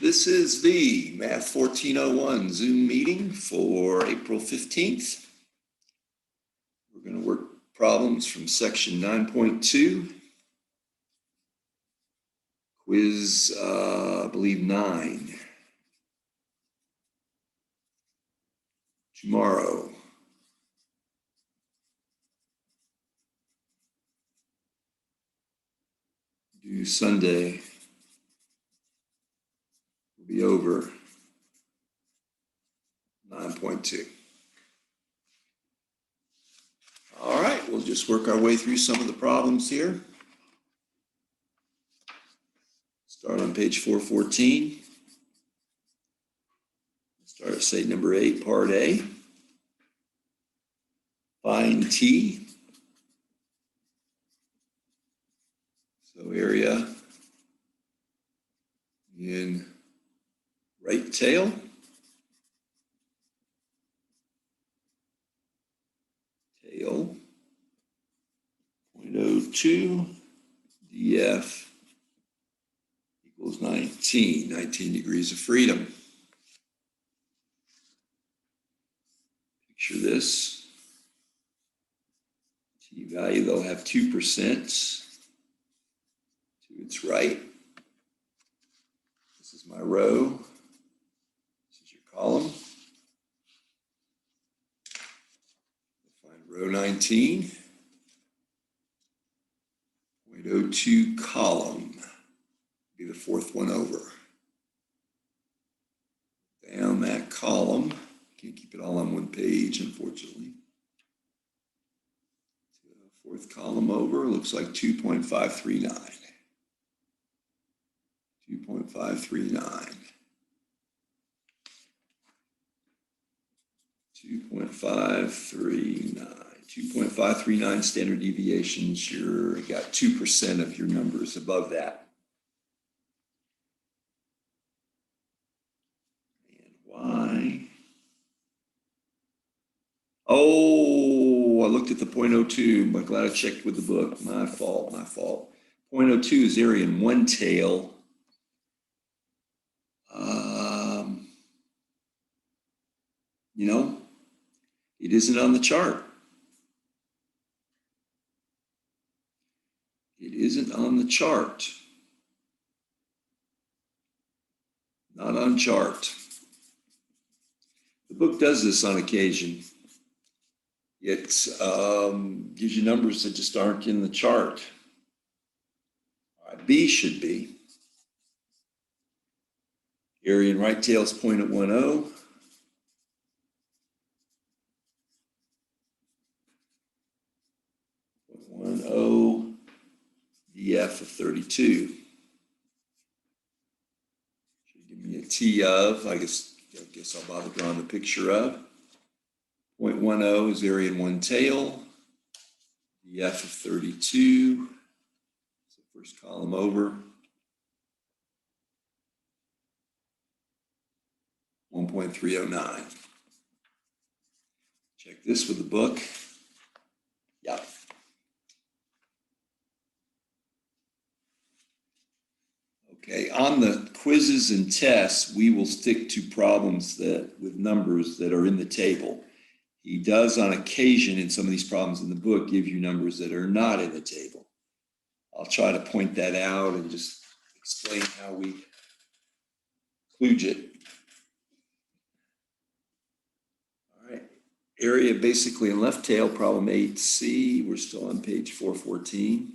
This is the Math 1401 Zoom meeting for April 15th. We're going to work problems from section 9.2, quiz, I believe 9. Tomorrow. Do Sunday. Will be over 9.2. All right, we'll just work our way through some of the problems here. Start on page 414. Start at say number 8, part A. Find T. So area in right tail. Tail. 0.02 df equals 19 degrees of freedom. Picture this. T value, they'll have 2% to its right. This is my row. This is your column. We'll find row 19. 0.02 column. Be the fourth one over. Down that column. Can't keep it all on one page, unfortunately. Fourth column over, looks like 2.539. 2.539. 2.539. 2.539 standard deviations. You got 2% of your numbers above that. And why? Oh, I looked at the 0.02. I'm glad I checked with the book. My fault. 0.02 is area in one tail. It isn't on the chart. It isn't on the chart. Not on chart. The book does this on occasion. It gives you numbers that just aren't in the chart. All right, B should be. Area in right tail is 0.10. 0.10 df of 32. Should give me a T of, I guess I'll bother drawing the picture of. 0.10 is area in one tail. df of 32. So first column over. 1.309. Check this with the book. Yep. Okay, on the quizzes and tests, we will stick to problems with numbers that are in the table. He does on occasion in some of these problems in the book give you numbers that are not in the table. I'll try to point that out and just explain how we kludge it. All right, area basically in left tail, problem 8C. We're still on page 414.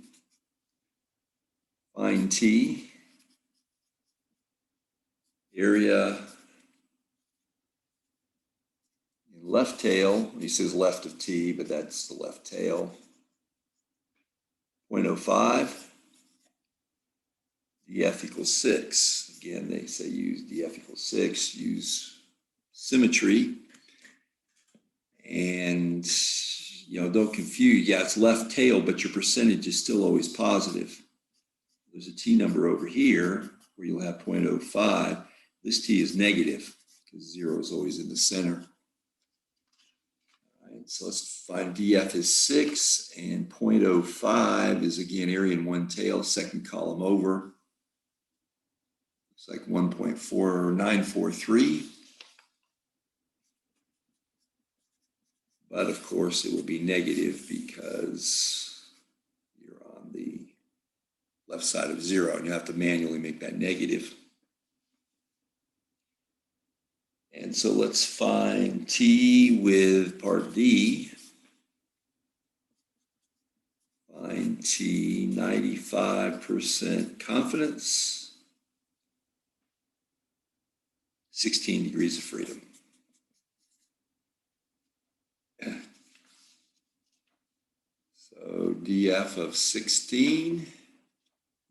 Find T. Area in left tail, he says left of T, but that's the left tail. 0.05. df equals 6. Again, they say use df equals 6, use symmetry. And, don't confuse. Yeah, it's left tail, but your percentage is still always positive. There's a T number over here where you'll have 0.05. This T is negative because 0 is always in the center. All right, so let's find df is 6 and 0.05 is again area in one tail, second column over. It's like 1.4943. But of course it will be negative because you're on the left side of zero and you have to manually make that negative. And so let's find T with part D. Find T, 95% confidence, 16 degrees of freedom. So DF of 16,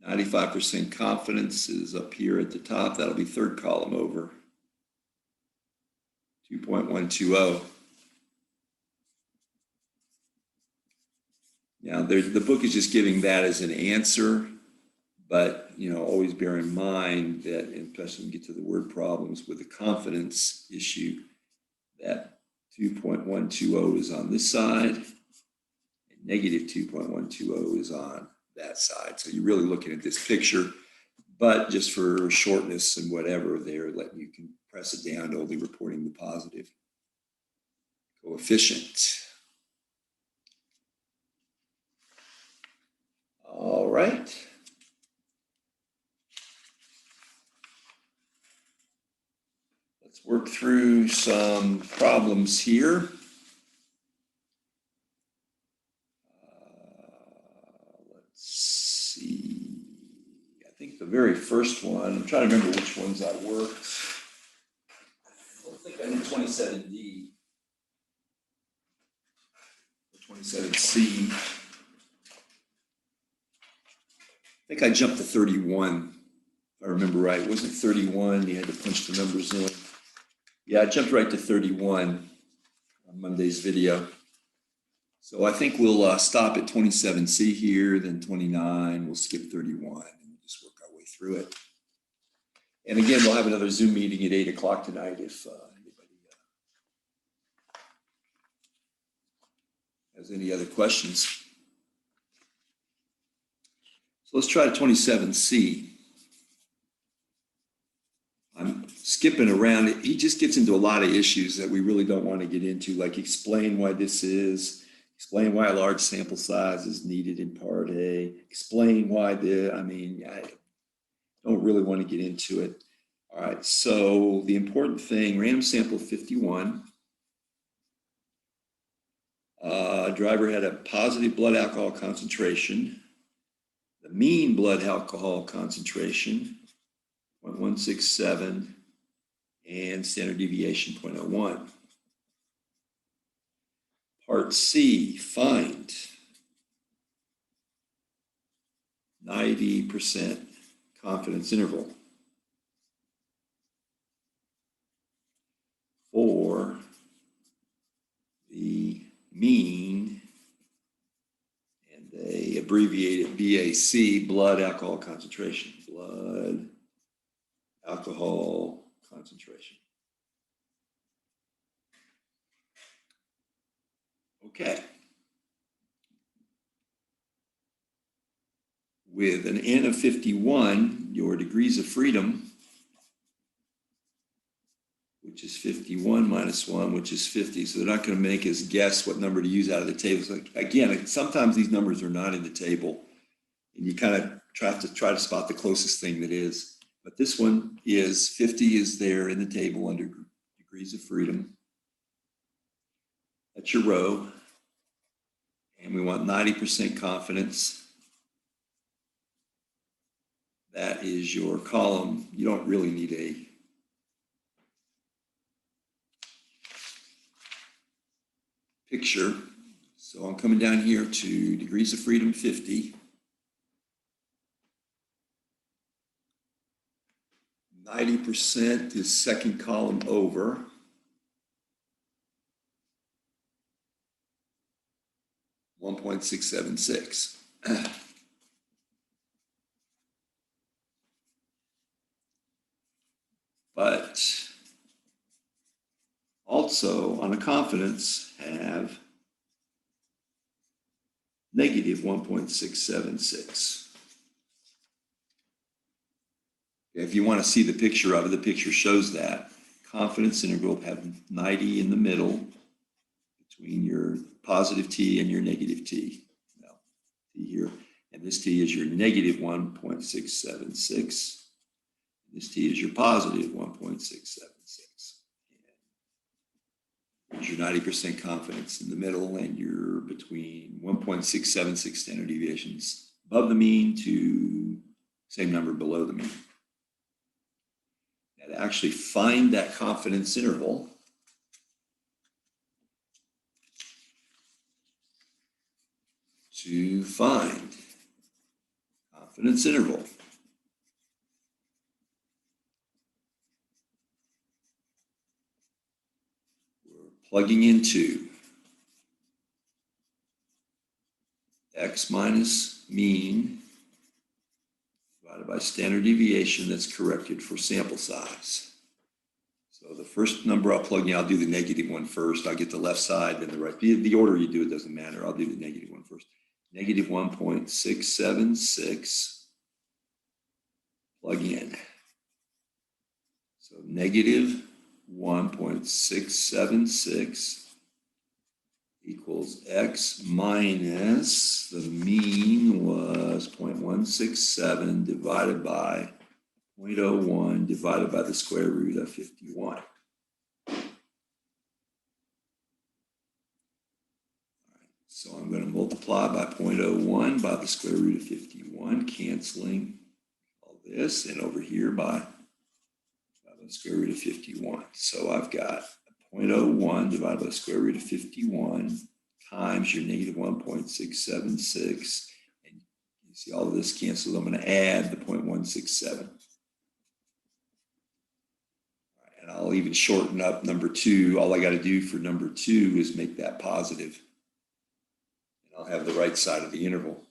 95% confidence is up here at the top. That'll be third column over, 2.120. Now, the book is just giving that as an answer, but, you know, always bear in mind that, especially when you get to the word problems with the confidence issue, that 2.120 is on this side, and negative 2.120 is on that side. So you're really looking at this picture, but just for shortness and whatever, they're letting you can press it down to only reporting the positive coefficient. All right. Let's work through some problems here. Let's see. I think the very first one, I'm trying to remember which ones I worked. I think I did 27D or 27C. I think I jumped to 31, if I remember right. It wasn't 31, you had to punch the numbers in. Yeah, I jumped right to 31 on Monday's video. So I think we'll stop at 27C here, then 29, we'll skip 31, and we'll just work our way through it. And again, we'll have another Zoom meeting at 8 o'clock tonight if anybody has any other questions. So let's try 27C. I'm skipping around. He just gets into a lot of issues that we really don't want to get into, like explain why this is, explain why a large sample size is needed in part A, explain why I don't really want to get into it. All right, so the important thing, random sample 51. Driver had a positive blood alcohol concentration. The mean blood alcohol concentration, 0.167, and standard deviation, 0.01. Part C, find 90% confidence interval for the mean, and they abbreviate it BAC, blood alcohol concentration. Blood alcohol concentration. Okay. With an N of 51, your degrees of freedom, which is 51 minus 1, which is 50. So they're not going to make us guess what number to use out of the table. So again, sometimes these numbers are not in the table, and you kind of try to spot the closest thing that is. But this one is 50 is there in the table under degrees of freedom. That's your row. And we want 90% confidence. That is your column. You don't really need a picture. So I'm coming down here to degrees of freedom 50. 90% is second column over. $1.676. But also on a confidence have negative 1.676. If you want to see the picture of it, the picture shows that. Confidence interval have 90 in the middle between your positive t and your negative t. Now, t here, and this t is your negative 1.676. This t is your positive 1.676. There's your 90% confidence in the middle, and you're between 1.676 standard deviations above the mean to same number below the mean. Now, to actually find that confidence interval, we're plugging into x minus mean divided by standard deviation that's corrected for sample size. So the first number I'll plug in, I'll do the negative one first. I'll get the left side, then the right. The order you do it doesn't matter. I'll do the negative one first. Negative 1.676, plug in. So negative 1.676 equals x minus, the mean was 0.167 divided by 0.01 divided by the square root of 51. So I'm going to multiply by 0.01 by the square root of 51, canceling all this, and over here by the square root of 51. So I've got 0.01 divided by the square root of 51 times your negative 1.676. And you see all of this cancels. I'm going to add the 0.167. And I'll even shorten up number 2. All I got to do for number 2 is make that positive. I'll have the right side of the interval.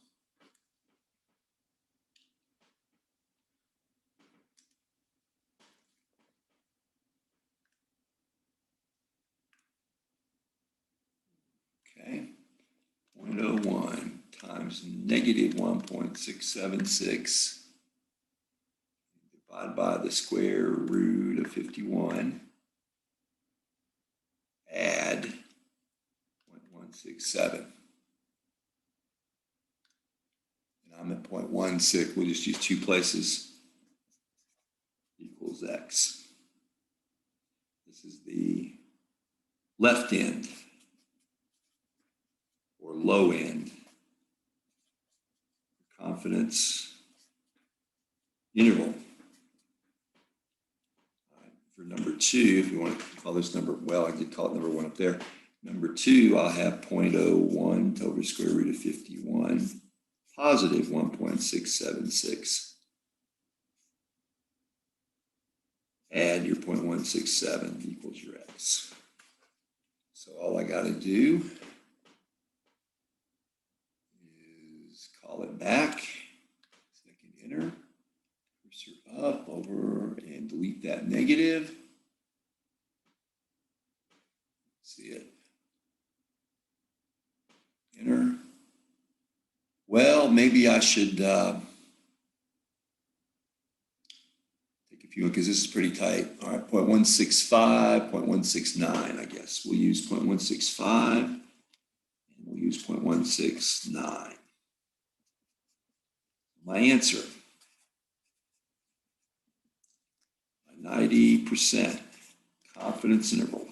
Okay, 0.01 times negative 1.676 divided by the square root of 51, add 0.167. I'm at 0.16, we'll just use 2 places, equals x. This is the left end or low end confidence interval. For number 2, if you want to call this number, well, I did call it number 1 up there. Number 2, I'll have 0.01 over square root of 51. Positive 1.676. Add your 0.167 equals your x. So all I got to do is call it back, second enter, cursor up, over, and delete that negative. See it. Enter. Well, maybe I should take a few, because this is pretty tight. All right, 0.165, 0.169, I guess. We'll use 0.165, and we'll use 0.169. My answer, 90% confidence interval.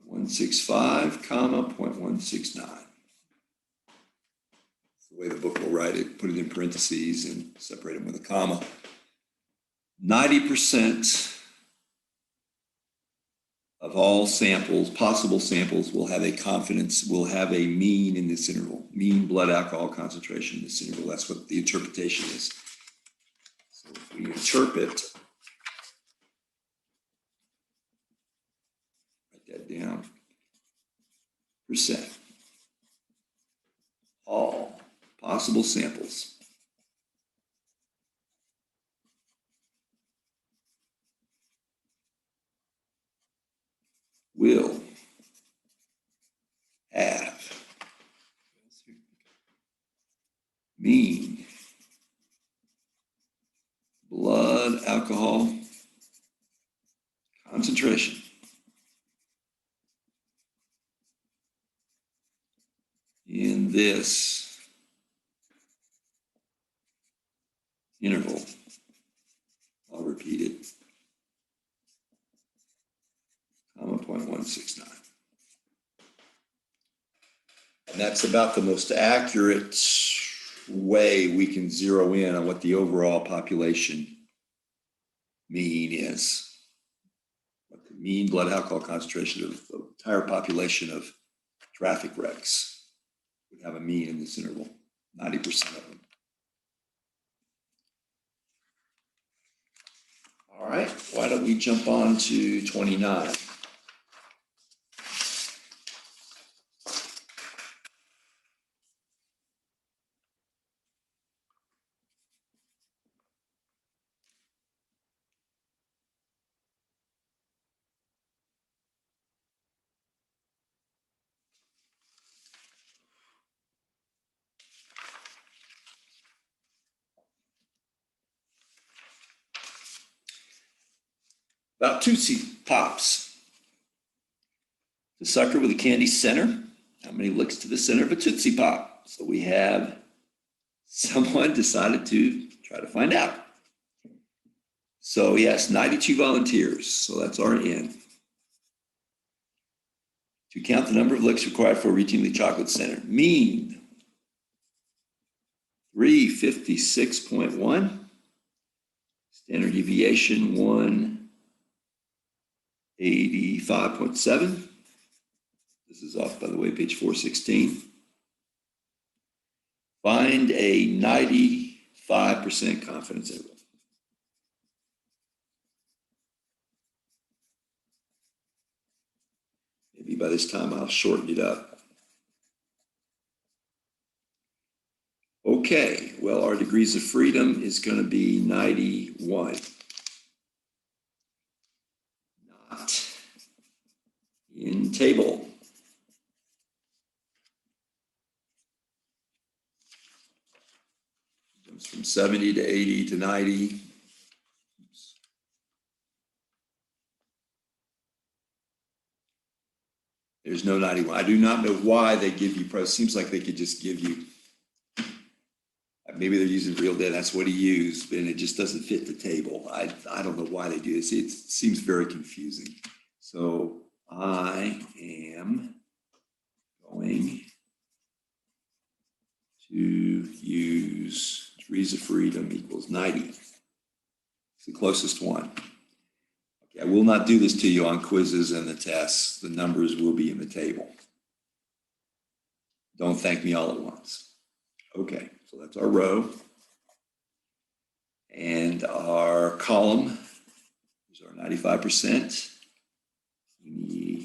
0.165, comma, 0.169. That's the way the book will write it, put it in parentheses and separate them with a comma. 90% of all samples, possible samples, will have a confidence, will have a mean in this interval, mean blood alcohol concentration in this interval. That's what the interpretation is. So if we interpret, write that down, percent, all possible samples will have, mean blood alcohol concentration in this interval. I'll repeat it, 0.169. And that's about the most accurate way we can zero in on what the overall population mean is. What the mean blood alcohol concentration of the entire population of traffic wrecks would have a mean in this interval, 90% of them. All right, why don't we jump on to 29? About Tootsie Pops. The sucker with a candy center. How many licks to the center of a Tootsie Pop? So we have someone decided to try to find out. So yes, 92 volunteers. So that's our N. To count the number of licks required for reaching the chocolate center. Mean 356.1. Standard deviation 185.7. This is off, by the way, page 416. Find a 95% confidence interval. Maybe by this time I'll shorten it up. Okay, well, our degrees of freedom is going to be 91. Not in table. Jumps from 70 to 80 to 90. There's no 91. I do not know why they give you price. Seems like they could just give you, maybe they're using real data. That's what he used, and it just doesn't fit the table. I don't know why they do this. It seems very confusing. So I am going to use degrees of freedom equals 90. It's the closest one. I will not do this to you on quizzes and the tests. The numbers will be in the table. Don't thank me all at once. Okay, so that's our row. And our column is our 95%.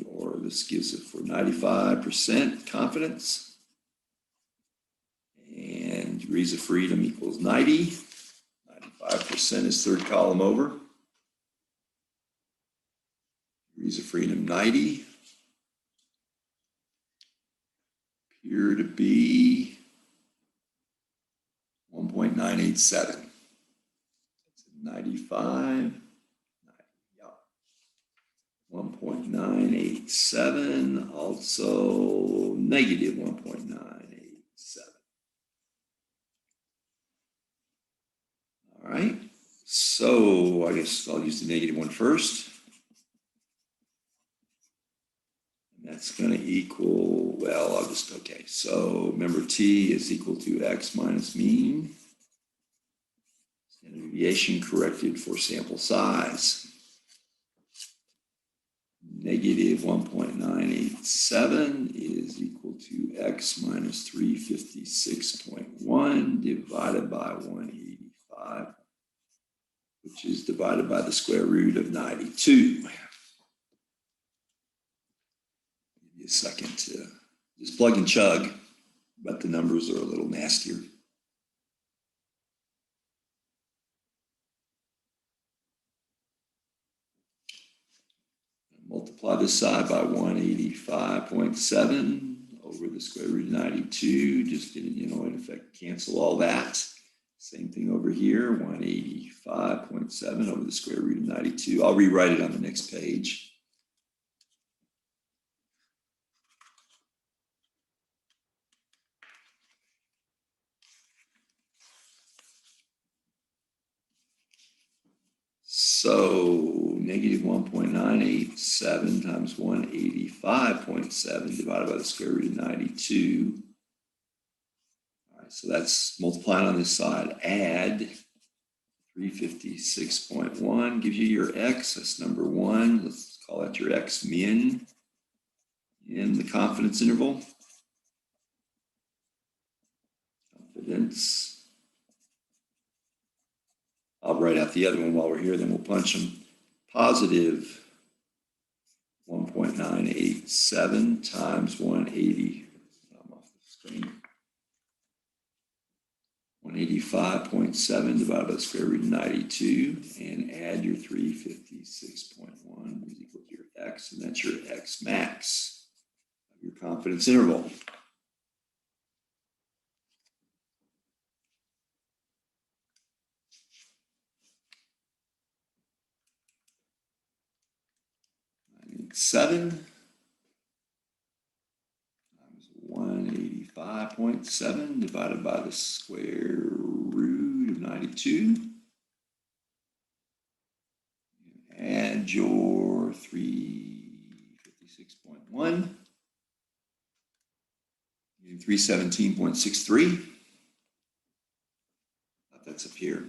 Or this gives it for 95% confidence. And degrees of freedom equals 90. 95% is third column over. Degrees of freedom 90 appear to be 1.987. That's 95. Yeah. 1.987, also negative 1.987. All right, so I guess I'll use the negative one first. That's going to equal, well, I'll just, okay. So remember T is equal to X minus mean. Standard deviation corrected for sample size. Negative 1.987 is equal to X minus 356.1 divided by 185, which is divided by the square root of 92. A second to just plug and chug, but the numbers are a little nastier. Multiply this side by 185.7 over the square root of 92. Just didn't, in effect, cancel all that. Same thing over here, 185.7 over the square root of 92. I'll rewrite it on the next page. So negative 1.987 times 185.7 divided by the square root of 92. All right, so that's multiplying on this side. Add 356.1 gives you your x. That's number one. Let's call that your x min in the confidence interval. Confidence. I'll write out the other one while we're here, then we'll punch them. Positive 1.987 times 180. I'm off the screen. 185.7 divided by the square root of 92, and add your 356.1 is equal to your x, and that's your x max of your confidence interval. Seven times 185.7 divided by the square root of 92. Add your 356.1 and 317.63. That's up here.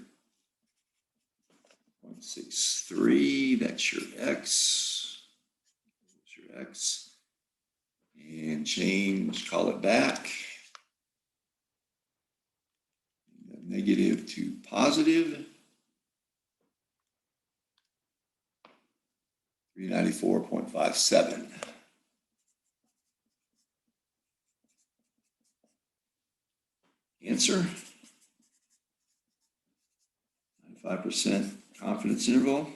0.63, that's your x. X, and change, call it back, negative to positive, 394.57. Answer, 95% confidence interval.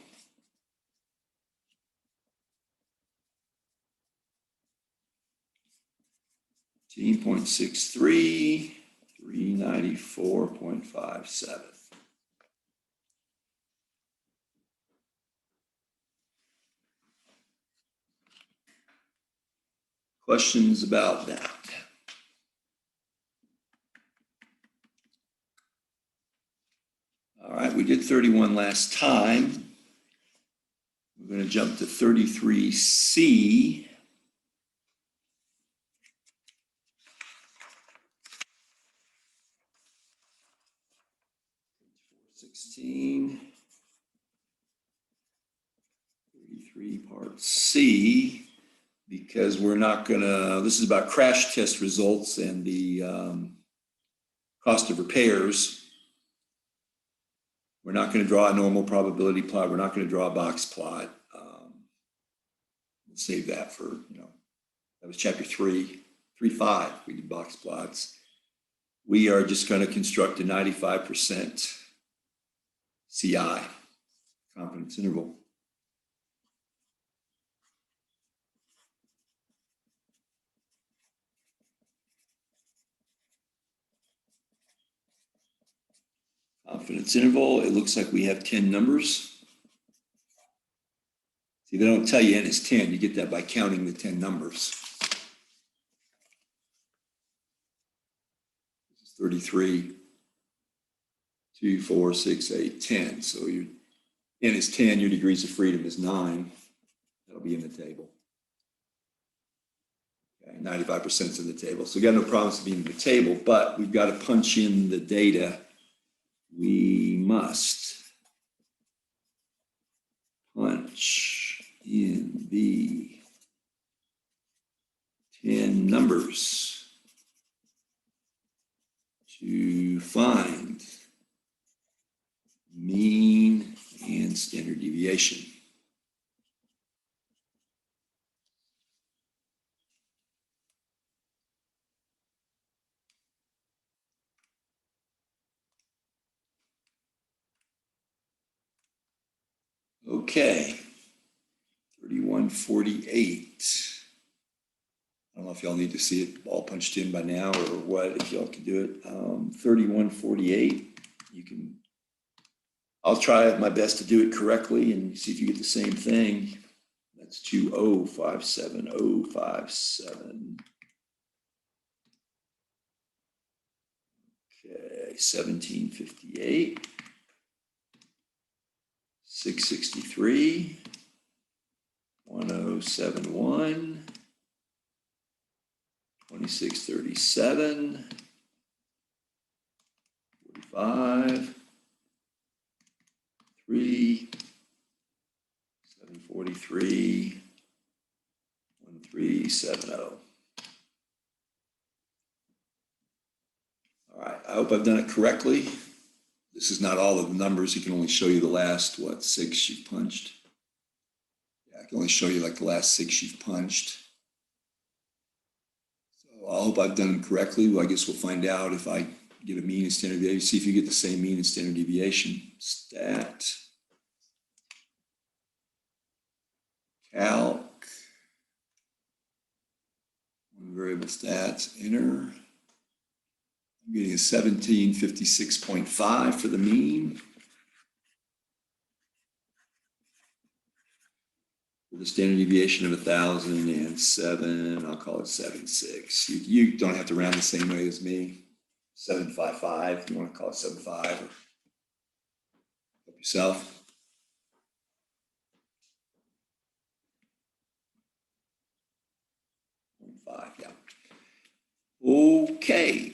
18.63, 394.57. Questions about that? All right, we did 31 last time. We're going to jump to 33C. 16, 33 part C, because we're not gonna, this is about crash test results and the cost of repairs. We're not gonna draw a normal probability plot. We're not gonna draw a box plot. We'll save that for, that was chapter 3.5, we did box plots. We are just gonna construct a 95% CI, confidence interval. Confidence interval, it looks like we have 10 numbers. See, they don't tell you n is 10, you get that by counting the 10 numbers. This is 33, 2, 4, 6, 8, 10. So your n is 10, your degrees of freedom is 9. That'll be in the table. Okay, 95% is in the table. So we got no problems being in the table, but we've got to punch in the data. We must punch in the 10 numbers to find mean and standard deviation. Okay, 3148. I don't know if y'all need to see it all punched in by now or what, if y'all can do it. 3148, you can, I'll try my best to do it correctly and see if you get the same thing. That's 2057057. Okay, 1758. 663. 1071. 2637. 45. 3. 743. 1370. All right, I hope I've done it correctly. This is not all of the numbers. He can only show you the last, 6 you've punched. Yeah, I can only show you like the last 6 you've punched. So I hope I've done them correctly. Well, I guess we'll find out if I get a mean and standard deviation. See if you get the same mean and standard deviation. Stat. Calc. One variable stats, enter. I'm getting a 1756.5 for the mean. For the standard deviation of 1,007, I'll call it 76. You don't have to round the same way as me. 755, you want to call it 75. Help yourself. Five, yeah. Okay,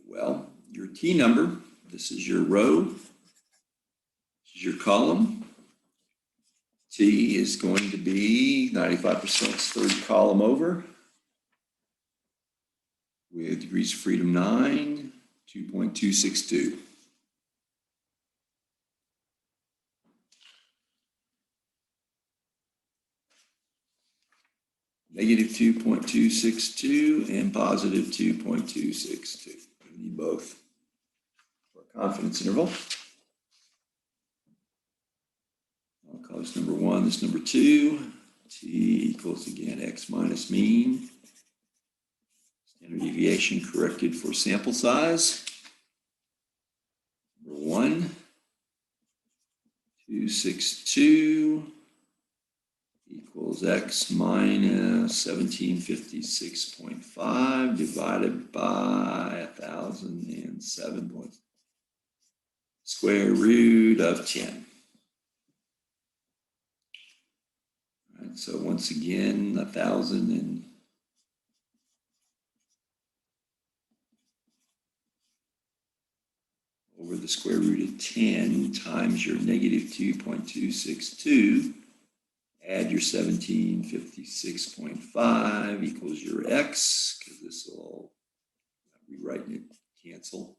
well, your T number, this is your row, this is your column. T is going to be 95% third column over with degrees of freedom 9, 2.262. Negative 2.262 and positive 2.262. We need both for a confidence interval. I'll call this number 1, this number 2. T equals, again, x minus mean. Standard deviation corrected for sample size. Number 1, 262 equals x minus 1756.5 divided by 1,007 square root of 10. All right, so once again, 1,000 and over the square root of 10 times your negative 2.262. Add your 1756.5 equals your x, because this will rewrite it, cancel.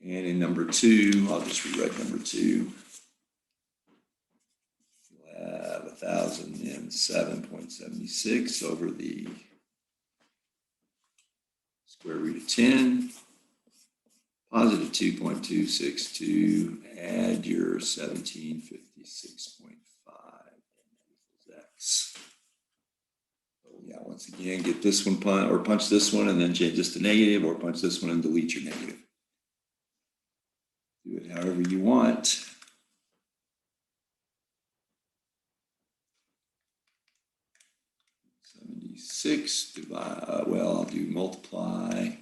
And in number 2, I'll just rewrite number 2. You'll have 1,007.76 over the square root of 10. Positive 2.262, add your 1756.5, and that equals x. So yeah, once again, get this one or punch this one and then change this to negative, or punch this one and delete your negative. Do it however you want. Divide, well, I'll do multiply.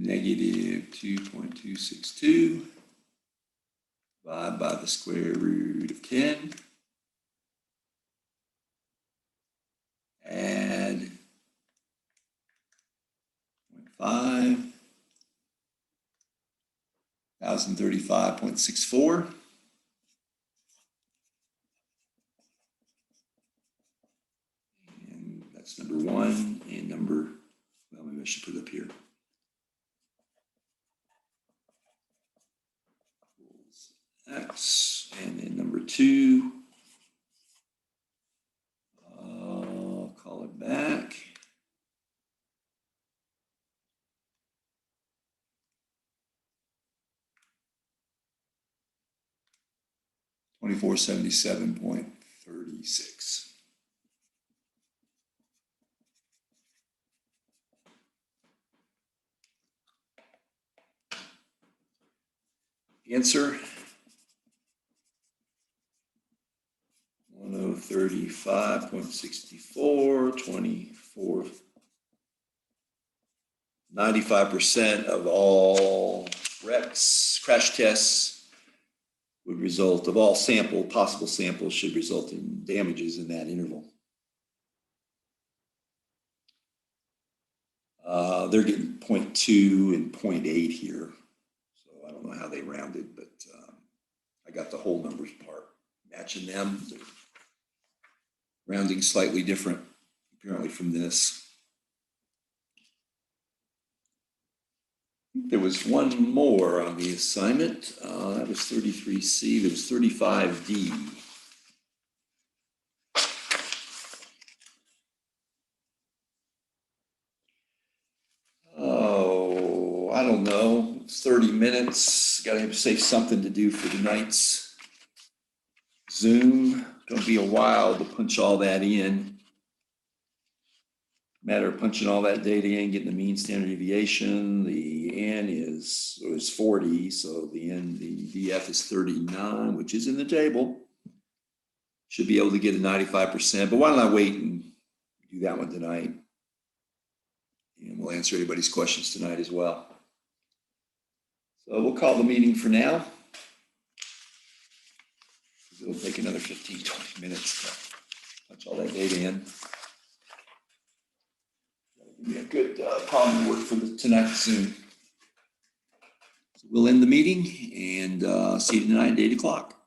Negative 2.262 divided by the square root of 10. Add 0.5. 1,035.64. And that's number 1. And number, well, maybe I should put it up here. X, and then number 2, I'll call it back. 2477.36. Answer 1035.64, 24. 95% of all wrecks, crash tests would result of all possible samples should result in damages in that interval. They're getting 0.2 and 0.8 here. So I don't know how they rounded, but I got the whole numbers part matching them. They're rounding slightly different apparently from this. There was one more on the assignment. That was 33C. There was 35D. Oh, I don't know. It's 30 minutes. Got to say something to do for tonight's Zoom. Going to be a while to punch all that in. Matter of punching all that data in, getting the mean standard deviation. The N is 40, so the DF is 39, which is in the table. Should be able to get a 95%, but why don't I wait and do that one tonight? And we'll answer anybody's questions tonight as well. So we'll call the meeting for now. It'll take another 15, 20 minutes to punch all that data in. That'll be a good problem to work for tonight's Zoom. So we'll end the meeting and see you tonight at 8 o'clock.